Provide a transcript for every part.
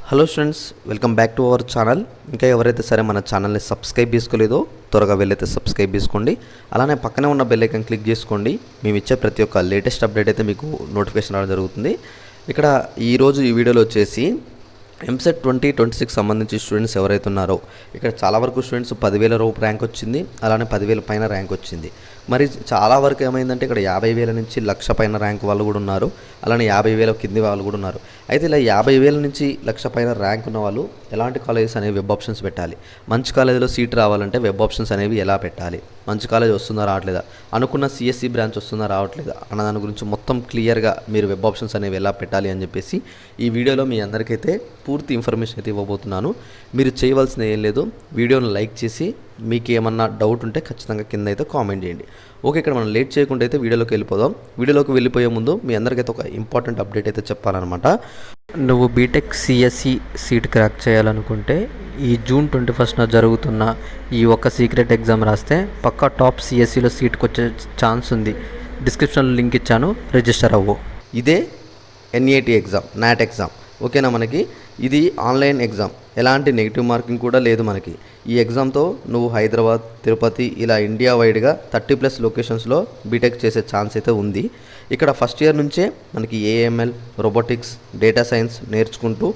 Hello friends, welcome back to our channel. ఇంకా ఎవరైతే సరే మన ఛానల్ని సబ్స్క్రైబ్ చేసుకోలేదో త్వరగా వెళ్ళైతే సబ్స్క్రైబ్ చేసుకోండి. అలానే పక్కనే ఉన్న బెల్ ఐకాన్ క్లిక్ చేసుకోండి. మేము ఇచ్చే ప్రతి ఒక్క లేటెస్ట్ అప్డేట్ అయితే మీకు నోటిఫికేషన్ రావడం జరుగుతుంది. ఇక్కడ ఈరోజు ఈ వీడియోలో వచ్చేసి ఎంసెట్ 2026 సంబంధించి స్టూడెంట్స్ ఎవరైతే ఉన్నారో ఇక్కడ చాలా వరకు స్టూడెంట్స్ 10,000 రూపాయల ర్యాంక్ వచ్చింది, అలానే 10,000 పైన ర్యాంక్ వచ్చింది. మరి చాలా వరకు ఏమైందంటే ఇక్కడ 50,000 నుంచి 1,00,000 పైన ర్యాంక్ వాళ్ళు కూడా ఉన్నారు, అలానే 50,000 కింది వాళ్ళు కూడా ఉన్నారు. అయితే ఇలా 50,000 నుంచి 1,00,000 పైన ర్యాంక్ ఉన్న వాళ్ళు ఎలాంటి కాలేజెస్ అనేవి వెబ్ ఆప్షన్స్ పెట్టాలి, మంచి కాలేజీలో సీట్ రావాలంటే వెబ్ ఆప్షన్స్ అనేవి ఎలా పెట్టాలి, మంచి కాలేజ్ వస్తుందా రావట్లేదా, అనుకున్న సిఎస్సి బ్రాంచ్ వస్తుందా రావట్లేదా అన్న దాని గురించి మొత్తం క్లియర్గా మీరు వెబ్ ఆప్షన్స్ అనేవి ఎలా పెట్టాలి అని చెప్పేసి ఈ వీడియోలో మీ అందరికైతే పూర్తి ఇన్ఫర్మేషన్ అయితే ఇవ్వబోతున్నాను. మీరు చేయవలసింది ఏం లేదు, వీడియోని లైక్ చేసి మీకు ఏమన్నా డౌట్ ఉంటే ఖచ్చితంగా కింద అయితే కామెంట్ చేయండి. ఓకే, ఇక్కడ మనం లేట్ చేయకుండా అయితే వీడియోలోకి వెళ్ళిపోదాం. వీడియోలోకి వెళ్ళిపోయే ముందు మీ అందరికైతే ఒక ఇంపార్టెంట్ అప్డేట్ అయితే చెప్పాలన్నమాట. నువ్వు బీటెక్ సిఎస్సి సీట్ క్రాక్ చేయాలనుకుంటే ఈ జూన్ 21న జరుగుతున్న ఈ ఒక్క సీక్రెట్ ఎగ్జామ్ రాస్తే పక్కా టాప్ సిఎస్సిలో సీట్కి వచ్చే ఛాన్స్ ఉంది. డిస్క్రిప్షన్లో లింక్ ఇచ్చాను, రిజిస్టర్ అవ్వు. ఇదే ఎన్ఈఏటి ఎగ్జామ్, నాట్ ఎగ్జామ్. ఓకేనా, మనకి ఇది ఆన్లైన్ ఎగ్జామ్, ఎలాంటి నెగిటివ్ మార్కింగ్ కూడా లేదు మనకి. ఈ ఎగ్జామ్తో నువ్వు హైదరాబాద్, తిరుపతి ఇలా ఇండియా వైడ్గా 30+ లొకేషన్స్లో బీటెక్ చేసే ఛాన్స్ అయితే ఉంది. ఇక్కడ ఫస్ట్ ఇయర్ నుంచే మనకి ఏఎంఎల్, రోబోటిక్స్, డేటా సైన్స్ నేర్చుకుంటూ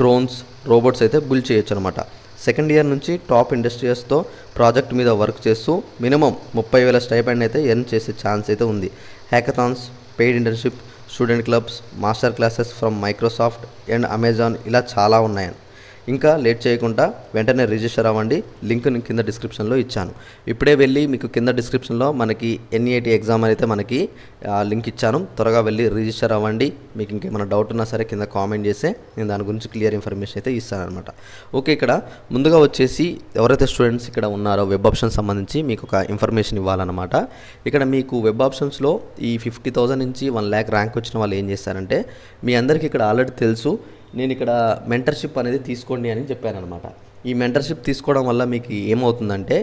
డ్రోన్స్, రోబోట్స్ అయితే బిల్డ్ చేయొచ్చు అనమాట. సెకండ్ ఇయర్ నుంచి టాప్ ఇండస్ట్రీస్తో ప్రాజెక్ట్ మీద వర్క్ చేస్తూ మినిమం 30,000 స్టైపెండ్ అయితే ఎర్న్ చేసే ఛాన్స్ అయితే ఉంది. Hackathons, paid internship, student clubs, master classes from Microsoft and Amazon ఇలా చాలా ఉన్నాయి. ఇంకా లేట్ చేయకుండా వెంటనే రిజిస్టర్ అవ్వండి. లింక్ కింద డిస్క్రిప్షన్లో ఇచ్చాను. ఇప్పుడే వెళ్ళి మీకు కింద డిస్క్రిప్షన్లో మనకి ఎన్ఈఏటి ఎగ్జామ్ అయితే మనకి లింక్ ఇచ్చాను. త్వరగా వెళ్ళి రిజిస్టర్ అవ్వండి. మీకు ఇంకేమైనా డౌట్ ఉన్నా సరే కింద కామెంట్ చేస్తే నేను దాని గురించి క్లియర్ ఇన్ఫర్మేషన్ అయితే ఇస్తానమాట. ఓకే, ఇక్కడ ముందుగా వచ్చేసి ఎవరైతే స్టూడెంట్స్ ఇక్కడ ఉన్నారో వెబ్ ఆప్షన్ సంబంధించి మీకు ఒక ఇన్ఫర్మేషన్ ఇవ్వాలన్నమాట. ఇక్కడ మీకు వెబ్ ఆప్షన్స్లో ఈ 50,000 నుంచి 1,00,000 ర్యాంక్ వచ్చిన వాళ్ళు ఏం చేస్తారంటే, మీ అందరికీ ఇక్కడ ఆల్రెడీ తెలుసు, నేను ఇక్కడ మెంటర్షిప్ అనేది తీసుకోండి అని చెప్పాను అనమాట. ఈ మెంటర్షిప్ తీసుకోవడం వల్ల మీకు ఏమవుతుందంటే,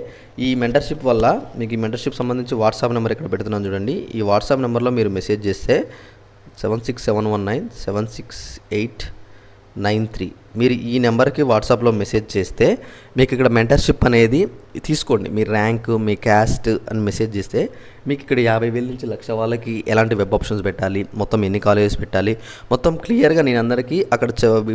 ఈ మెంటర్షిప్ వల్ల మీకు ఈ మెంటర్షిప్ సంబంధించి వాట్సాప్ నెంబర్ ఇక్కడ పెడుతున్నాను చూడండి. ఈ వాట్సాప్ నెంబర్లో మీరు మెసేజ్ చేస్తే 7671976893 మీరు ఈ నెంబర్కి వాట్సాప్లో మెసేజ్ చేస్తే మీకు ఇక్కడ మెంటర్షిప్ అనేది తీసుకోండి. మీ ర్యాంక్, మీ క్యాస్ట్ అని మెసేజ్ చేస్తే మీకు ఇక్కడ 50,000 నుంచి 1,00,000 వాళ్ళకి ఎలాంటి వెబ్ ఆప్షన్స్ పెట్టాలి, మొత్తం ఎన్ని కాలేజెస్ పెట్టాలి, మొత్తం క్లియర్గా నేను అందరికీ అక్కడ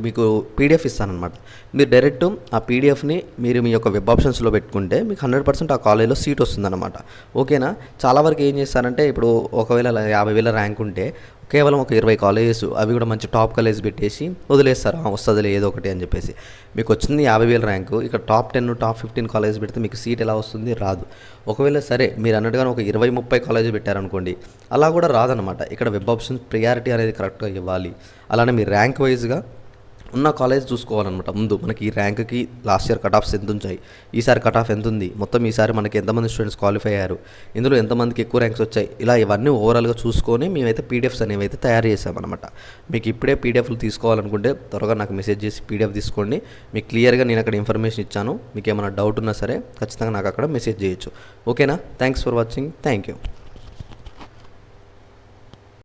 మీకు పీడిఎఫ్ ఇస్తానమాట. మీరు డైరెక్ట్ ఆ పీడిఎఫ్ని మీరు మీ యొక్క వెబ్ ఆప్షన్స్లో పెట్టుకుంటే మీకు 100% ఆ కాలేజ్లో సీట్ వస్తుందన్నమాట. ఓకేనా, చాలా వరకు ఏం చేస్తారంటే, ఇప్పుడు ఒకవేళ 50,000 ర్యాంక్ ఉంటే కేవలం ఒక 20 కాలేజెస్, అవి కూడా మంచి టాప్ కాలేజ్ పెట్టేసి వదిలేస్తారు, వస్తుందిలే ఏదో ఒకటి అని చెప్పేసి. మీకు వచ్చింది 50,000 ర్యాంకు, ఇక్కడ టాప్ 10, టాప్ 15 కాలేజ్ పెడితే మీకు సీట్ ఎలా వస్తుంది? రాదు. ఒకవేళ సరే మీరు అన్నట్టుగా ఒక 20-30 కాలేజీ పెట్టారనుకోండి, అలా కూడా రాదనమాట. ఇక్కడ వెబ్ ఆప్షన్ ప్రియారిటీ అనేది కరెక్ట్గా ఇవ్వాలి. అలానే మీ ర్యాంక్ వైజ్గా ఉన్న కాలేజ్ చూసుకోవాలన్నమాట. ముందు మనకి ఈ ర్యాంక్కి లాస్ట్ ఇయర్ కట్ ఆఫ్స్ ఎంత ఉంచాయి, ఈసారి కట్ ఆఫ్ ఎంత ఉంది, మొత్తం ఈసారి మనకి ఎంతమంది స్టూడెంట్స్ క్వాలిఫై అయ్యారు, ఇందులో ఎంతమందికి ఎక్కువ ర్యాంక్స్ వచ్చాయి, ఇలా ఇవన్నీ ఓవరాల్గా చూసుకొని మేమైతే పీడిఎఫ్స్ అనేవి అయితే తయారు చేసామన్నమాట. మీకు ఇప్పుడే పీడిఎఫ్లు తీసుకోవాలనుకుంటే త్వరగా నాకు మెసేజ్ చేసి పీడిఎఫ్ తీసుకోండి. మీకు క్లియర్గా నేను అక్కడ ఇన్ఫర్మేషన్ ఇచ్చాను. మీకు ఏమైనా డౌట్ ఉన్నా సరే ఖచ్చితంగా నాకు అక్కడ మెసేజ్ చేయొచ్చు. ఓకేనా, thanks for watching, thank you.